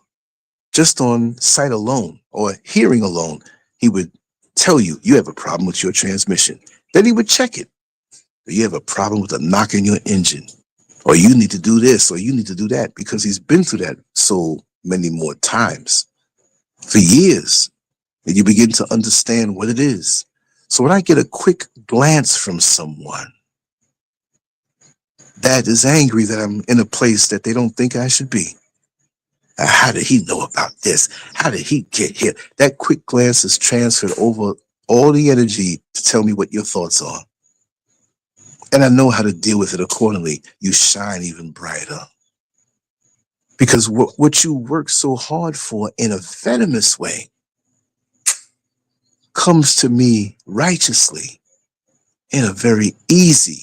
just on sight alone or hearing alone, he would tell you, you have a problem with your transmission. Then he would check it. You have a problem with a knock in your engine, or you need to do this, or you need to do that, because he's been through that so many more times for years. And you begin to understand what it is. So when I get a quick glance from someone that is angry that I'm in a place that they don't think I should be, how did he know about this? How did he get here? That quick glance is transferred over all the energy to tell me what your thoughts are. And I know how to deal with it accordingly. You shine even brighter. Because what you work so hard for in a venomous way comes to me righteously in a very easy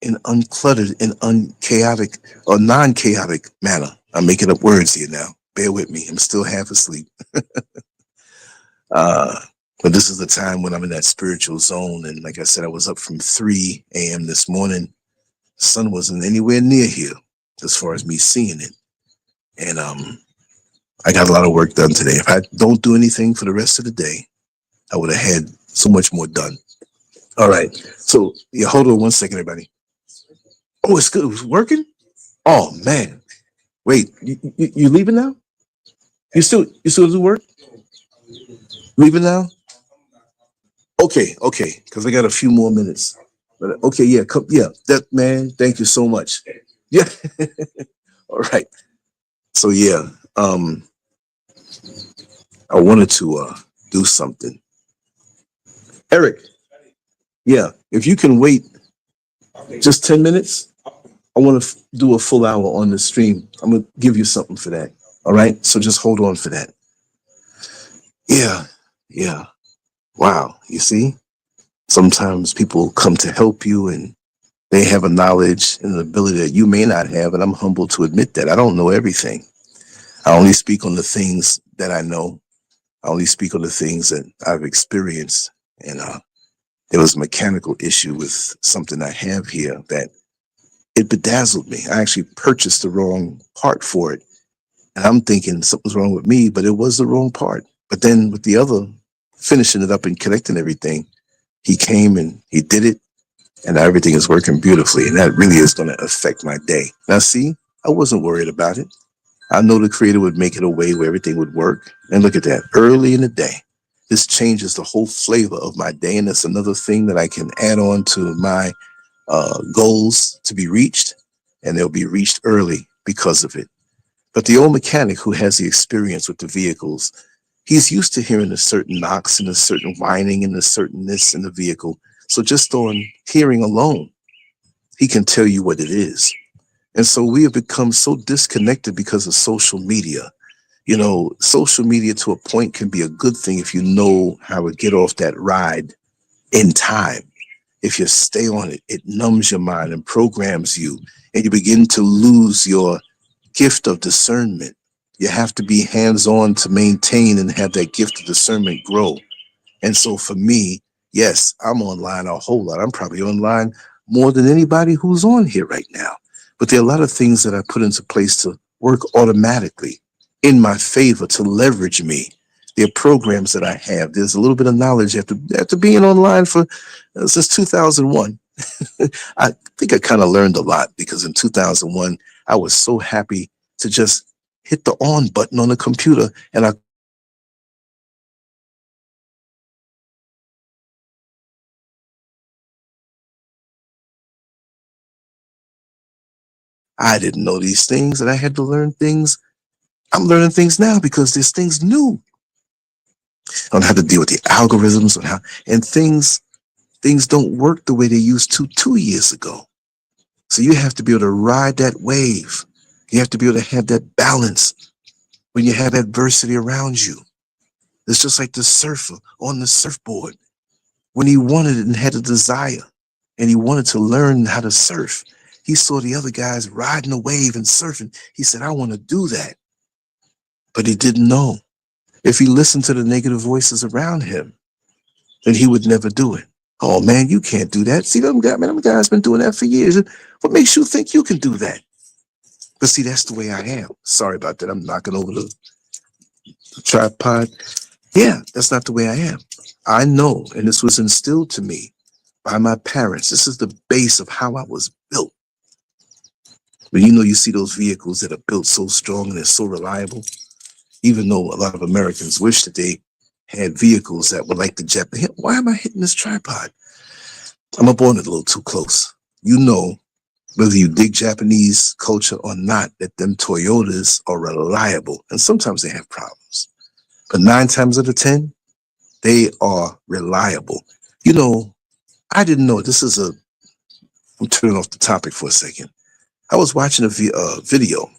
and uncluttered and unchaotic or non-chaotic manner. I'm making up words here now. Bear with me. I'm still half asleep. But this is the time when I'm in that spiritual zone. And like I said, I was up from 3 a.m. this morning. The sun wasn't anywhere near here as far as me seeing it. And I got a lot of work done today. If I don't do anything for the rest of the day, I would have had so much more done. All right. So yeah, hold on one second, everybody. Oh, it's good. It was working? Oh, man. Wait, you leaving now? You still do work? Leaving now? Okay, because I got a few more minutes. But okay, yeah, that man, thank you so much. Yeah. All right. So yeah, I wanted to do something. Eric, yeah, if you can wait just 10 minutes, I want to do a full hour on the stream. I'm gonna give you something for that. All right, so just hold on for that. Yeah. Wow, you see, sometimes people come to help you and they have a knowledge and an ability that you may not have, and I'm humbled to admit that. I don't know everything. I only speak on the things that I know. I only speak on the things that I've experienced. And there was a mechanical issue with something I have here that it bedazzled me. I actually purchased the wrong part for it. And I'm thinking something's wrong with me, but it was the wrong part. But then with the other, finishing it up and connecting everything, he came and he did it, and everything is working beautifully. And that really is going to affect my day. Now, see, I wasn't worried about it. I know the Creator would make it a way where everything would work. And look at that, early in the day. This changes the whole flavor of my day. And that's another thing that I can add on to my goals to be reached. And they'll be reached early because of it. But the old mechanic who has the experience with the vehicles, He's used to hearing a certain knocks and a certain whining and a certain this in the vehicle. So just on hearing alone, he can tell you what it is. And so we have become so disconnected because of social media. You know, social media to a point can be a good thing if you know how to get off that ride in time. If you stay on it, it numbs your mind and programs you, and you begin to lose your gift of discernment. You have to be hands on to maintain and have that gift of discernment grow. And so for me, yes, I'm online a whole lot. I'm probably online more than anybody who's on here right now. But there are a lot of things that I put into place to work automatically in my favor to leverage me. There are programs that I have. There's a little bit of knowledge after being online for since 2001. I think I kind of learned a lot because in 2001, I was so happy to just hit the on button on the computer and I didn't know these things and I had to learn things. I'm learning things now because there's things new on how to deal with the algorithms on how and things don't work the way they used to 2 years ago. So you have to be able to ride that wave. You have to be able to have that balance when you have adversity around you. It's just like the surfer on the surfboard. When he wanted it and had a desire and he wanted to learn how to surf, he saw the other guys riding a wave and surfing. He said, I want to do that. But he didn't know. If he listened to the negative voices around him, then he would never do it. Oh man, you can't do that. See, them guys been doing that for years. What makes you think you can do that? But see, that's the way I am. Sorry about that. I'm knocking over the tripod. Yeah, that's not the way I am. I know, and this was instilled to me by my parents. This is the base of how I was built. But you know, you see those vehicles that are built so strong and they're so reliable, even though a lot of Americans wish that they had vehicles that were like the Japanese. Why am I hitting this tripod? I'm up on it a little too close. You know, whether you dig Japanese culture or not, that them Toyotas are reliable. And sometimes they have problems. But 9 times out of 10, they are reliable. You know, I didn't know. I'm turning off the topic for a second. I was watching a video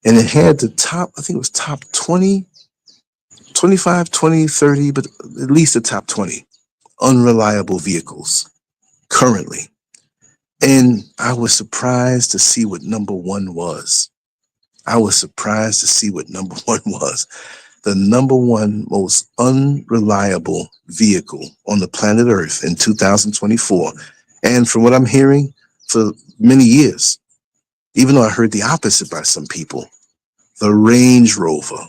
and it had the top, I think it was top 20, 25, 20, 30, but at least the top 20 unreliable vehicles currently. And I was surprised to see what number one was. I was surprised to see what number one was. The number one most unreliable vehicle on the planet Earth in 2024. And from what I'm hearing, for many years, even though I heard the opposite by some people, the Range Rover,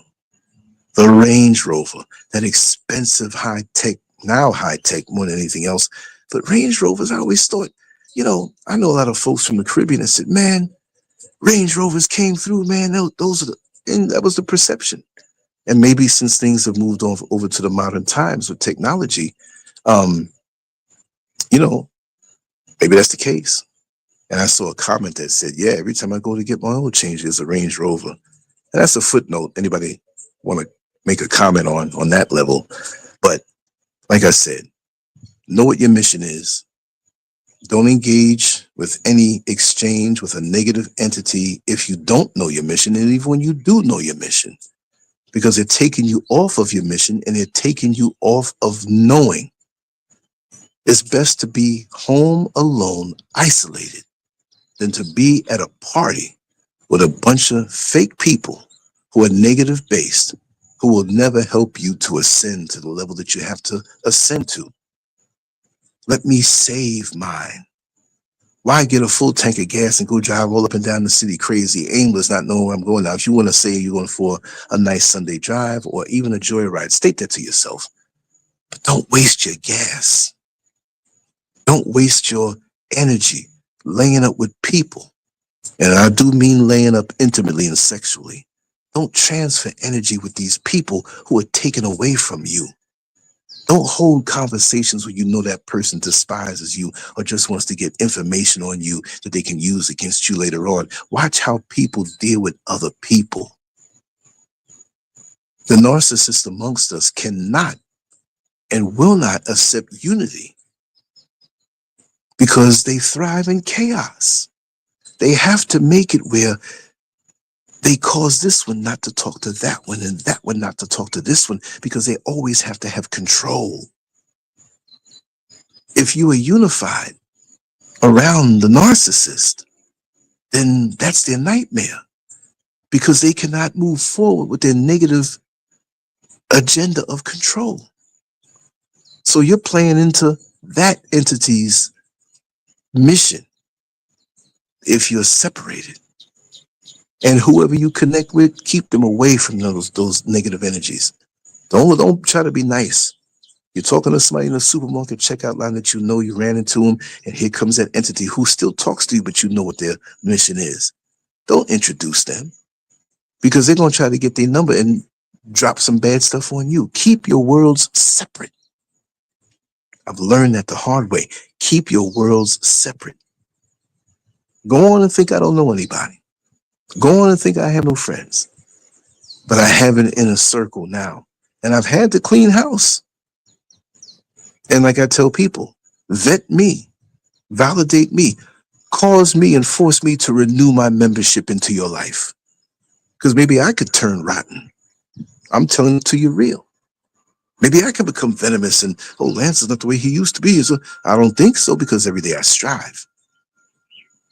that expensive high tech, now high tech more than anything else. But Range Rovers, I always thought, you know, I know a lot of folks from the Caribbean that said, man, Range Rovers came through, man. Those are and that was the perception. And maybe since things have moved on over to the modern times with technology, um, you know, maybe that's the case. And I saw a comment that said, yeah, every time I go to get my oil change, there's a Range Rover. And that's a footnote. Anybody want to make a comment on that level? But like I said, know what your mission is. Don't engage with any exchange with a negative entity if you don't know your mission, and even when you do know your mission, because they're taking you off of your mission and they're taking you off of knowing. It's best to be home alone, isolated, than to be at a party with a bunch of fake people who are negative based, who will never help you to ascend to the level that you have to ascend to. Let me save mine. Why get a full tank of gas and go drive all up and down the city crazy, aimless, not knowing where I'm going now? If you want to say you're going for a nice Sunday drive or even a joyride, state that to yourself. But don't waste your gas. Don't waste your energy laying up with people. And I do mean laying up intimately and sexually. Don't transfer energy with these people who are taken away from you. Don't hold conversations where you know that person despises you or just wants to get information on you that they can use against you later on. Watch how people deal with other people. The narcissist amongst us cannot and will not accept unity because they thrive in chaos. They have to make it where they cause this one not to talk to that one and that one not to talk to this one because they always have to have control. If you are unified around the narcissist, then that's their nightmare because they cannot move forward with their negative agenda of control. So you're playing into that entity's mission if you're separated. And whoever you connect with, keep them away from those negative energies. Don't try to be nice. You're talking to somebody in a supermarket checkout line that you know you ran into them, and here comes that entity who still talks to you, but you know what their mission is. Don't introduce them because they're going to try to get their number and drop some bad stuff on you. Keep your worlds separate. I've learned that the hard way. Keep your worlds separate. Go on and think I don't know anybody. Go on and think I have no friends. But I have an inner circle now. And I've had to clean house. And like I tell people, vet me, validate me, cause me and force me to renew my membership into your life. Because maybe I could turn rotten. I'm telling it to you real. Maybe I can become venomous and, oh, Lance is not the way he used to be. So I don't think so because every day I strive.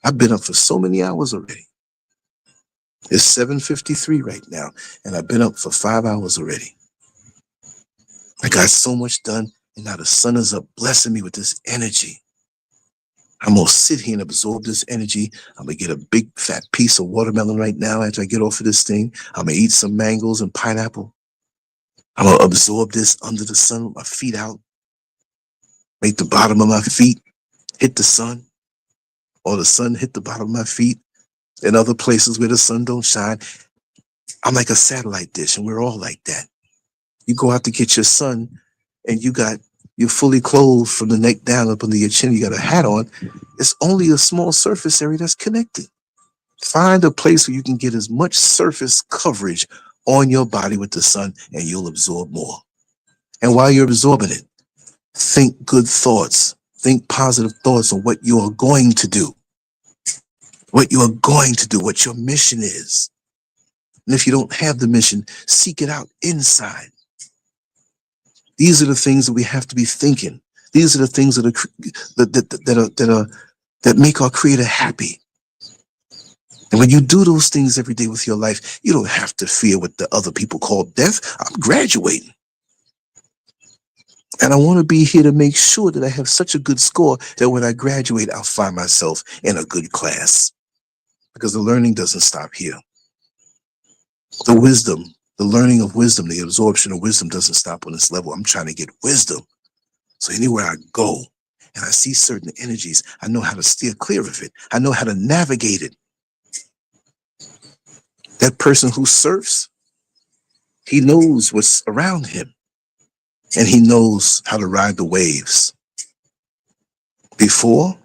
I've been up for so many hours already. It's 7:53 right now, and I've been up for 5 hours already. I got so much done, and now the sun is up blessing me with this energy. I'm going to sit here and absorb this energy. I'm going to get a big fat piece of watermelon right now after I get off of this thing. I'm going to eat some mangoes and pineapple. I'm going to absorb this under the sun with my feet out. Make the bottom of my feet hit the sun, or the sun hit the bottom of my feet. In other places where the sun don't shine, I'm like a satellite dish, and we're all like that. You go out to get your sun, and you're fully clothed from the neck down up under your chin. You got a hat on. It's only a small surface area that's connected. Find a place where you can get as much surface coverage on your body with the sun, and you'll absorb more. And while you're absorbing it, think good thoughts. Think positive thoughts on what you are going to do. What you are going to do, what your mission is. And if you don't have the mission, seek it out inside. These are the things that we have to be thinking. These are the things that make our Creator happy. And when you do those things every day with your life, you don't have to fear what the other people call death. I'm graduating. And I want to be here to make sure that I have such a good score that when I graduate, I'll find myself in a good class. Because the learning doesn't stop here. The wisdom, the learning of wisdom, the absorption of wisdom doesn't stop on this level. I'm trying to get wisdom. So anywhere I go and I see certain energies, I know how to steer clear of it. I know how to navigate it. That person who surfs, he knows what's around him. And he knows how to ride the waves. Before,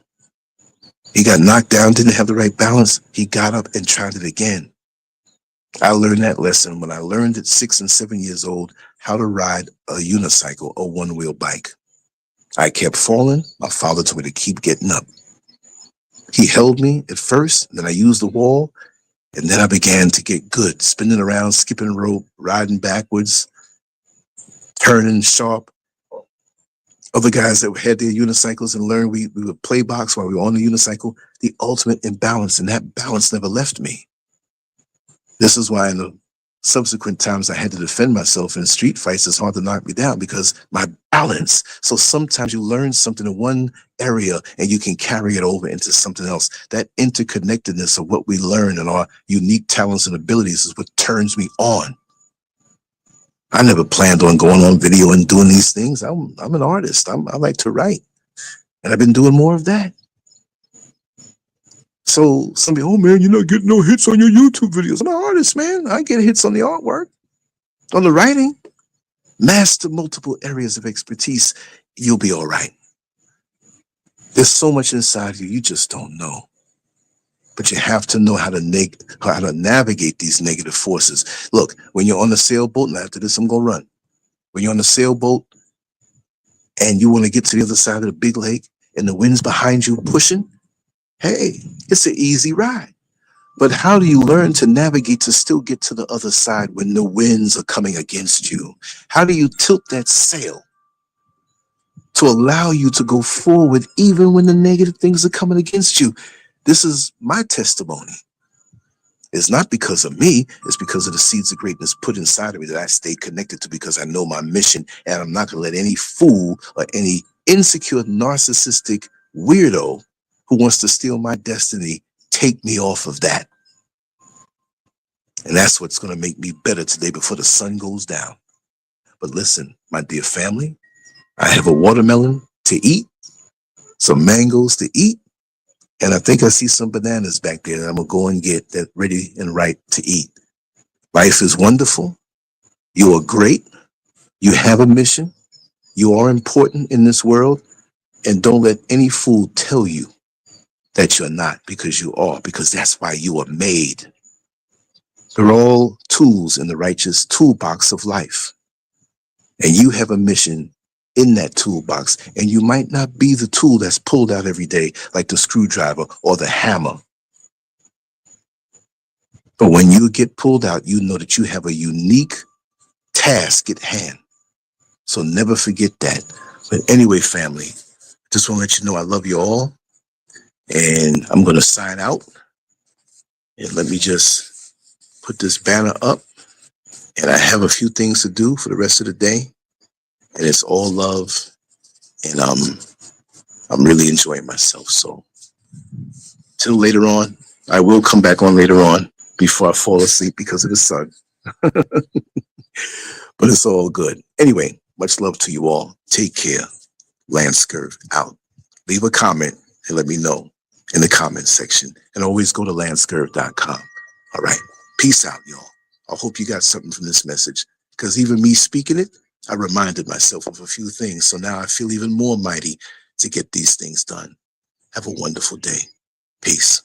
he got knocked down, didn't have the right balance. He got up and tried it again. I learned that lesson when I learned at 6 and 7 years old how to ride a unicycle, a one-wheel bike. I kept falling. My father told me to keep getting up. He held me at first, then I used the wall, and then I began to get good, spinning around, skipping rope, riding backwards, turning sharp. Other guys that had their unicycles and learned, we would play box while we were on the unicycle, the ultimate imbalance, and that balance never left me. This is why in the subsequent times I had to defend myself in street fights. It's hard to knock me down because my balance. So sometimes you learn something in one area and you can carry it over into something else. That interconnectedness of what we learn and our unique talents and abilities is what turns me on. I never planned on going on video and doing these things. I'm an artist. I like to write. And I've been doing more of that. So somebody, oh man, you're not getting no hits on your YouTube videos. I'm an artist, man. I get hits on the artwork, on the writing. Master multiple areas of expertise. You'll be all right. There's so much inside you, you just don't know. but you have to know how to navigate these negative forces. Look, when you're on a sailboat, and after this I'm gonna run. When you're on a sailboat and you want to get to the other side of the big lake and the wind's behind you pushing, hey, it's an easy ride. But how do you learn to navigate to still get to the other side when the winds are coming against you? How do you tilt that sail to allow you to go forward even when the negative things are coming against you? This is my testimony. It's not because of me, it's because of the seeds of greatness put inside of me that I stay connected to, because I know my mission, and I'm not going to let any fool or any insecure, narcissistic weirdo who wants to steal my destiny take me off of that. And that's what's going to make me better today before the sun goes down. But listen, my dear family, I have a watermelon to eat, some mangoes to eat, and I think I see some bananas back there that I'm going to go and get that ready and ripe to eat. Life is wonderful. You are great. You have a mission. You are important in this world. And don't let any fool tell you that you're not, because you are, because that's why you are made. They're all tools in the righteous toolbox of life. And you have a mission in that toolbox, and you might not be the tool that's pulled out every day like the screwdriver or the hammer. But when you get pulled out, you know that you have a unique task at hand. So never forget that. But anyway, family, just want to let you know I love you all. And I'm going to sign out. And let me just put this banner up. And I have a few things to do for the rest of the day. And it's all love. And I'm really enjoying myself. So till later on, I will come back on later on before I fall asleep because of the sun. But it's all good. Anyway, much love to you all. Take care. LANCESCURV out. Leave a comment and let me know in the comment section. And always go to LANCESCURV.com. All right. Peace out, y'all. I hope you got something from this message, because even me speaking it, I reminded myself of a few things. So now I feel even more mighty to get these things done. Have a wonderful day. Peace.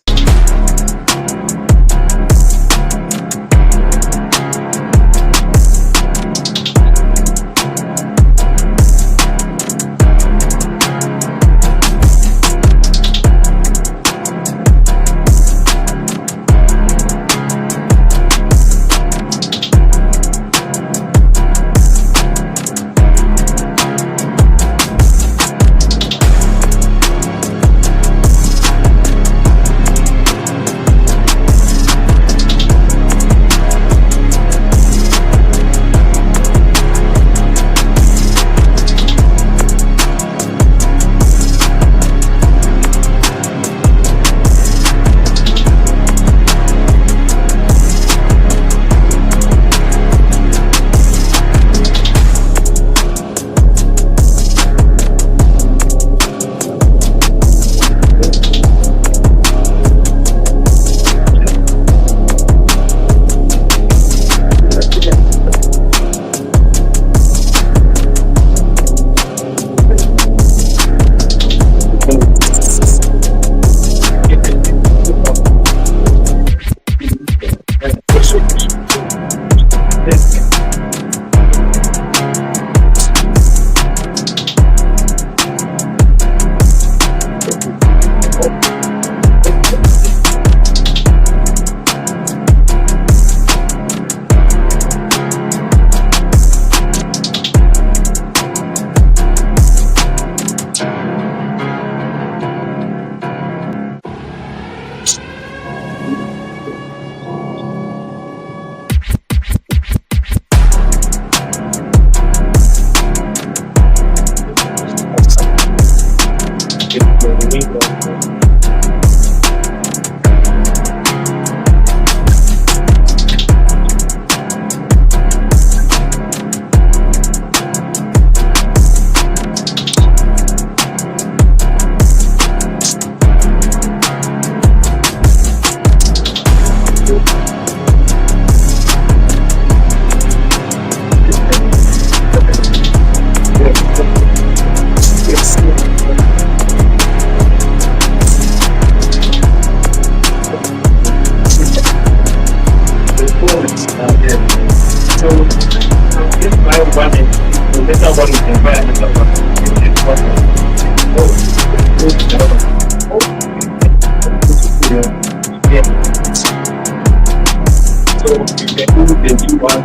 one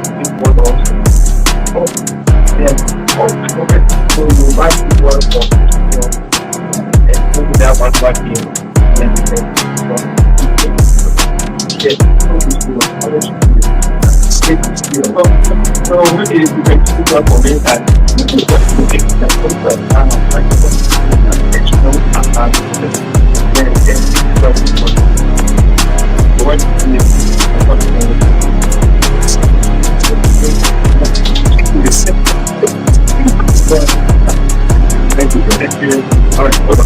also. Oh, yeah. Oh, okay. So you write the word for and maybe that one right here. And then so maybe you can speak up on it and what you think that concept like thank you. All right, well,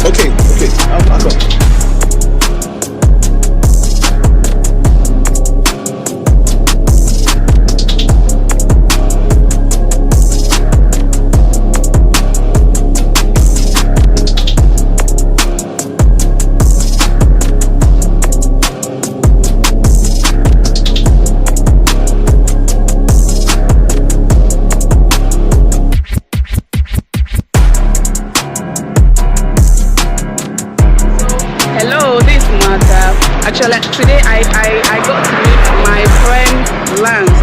Okay, I'm going. Actually, today I got to meet my friend Lance.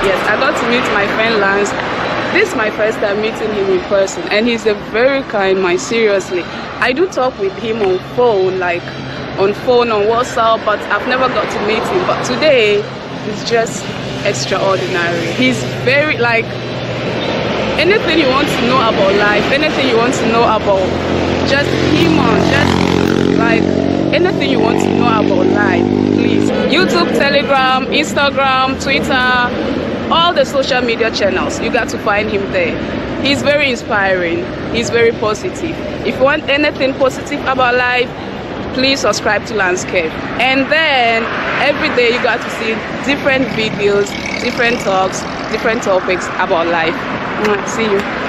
Yes, I got to meet my friend Lance. This is my first time meeting him in person, and he's a very kind man, seriously. I do talk with him on phone, on WhatsApp, but I've never got to meet him. But today, it's just extraordinary. He's very, anything you want to know about life, anything you want to know about just human, anything you want to know about life, please. YouTube, Telegram, Instagram, Twitter, all the social media channels, you got to find him there. He's very inspiring. He's very positive. If you want anything positive about life, please subscribe to LANCESCURV. And then every day you got to see different videos, different talks, different topics about life. See you.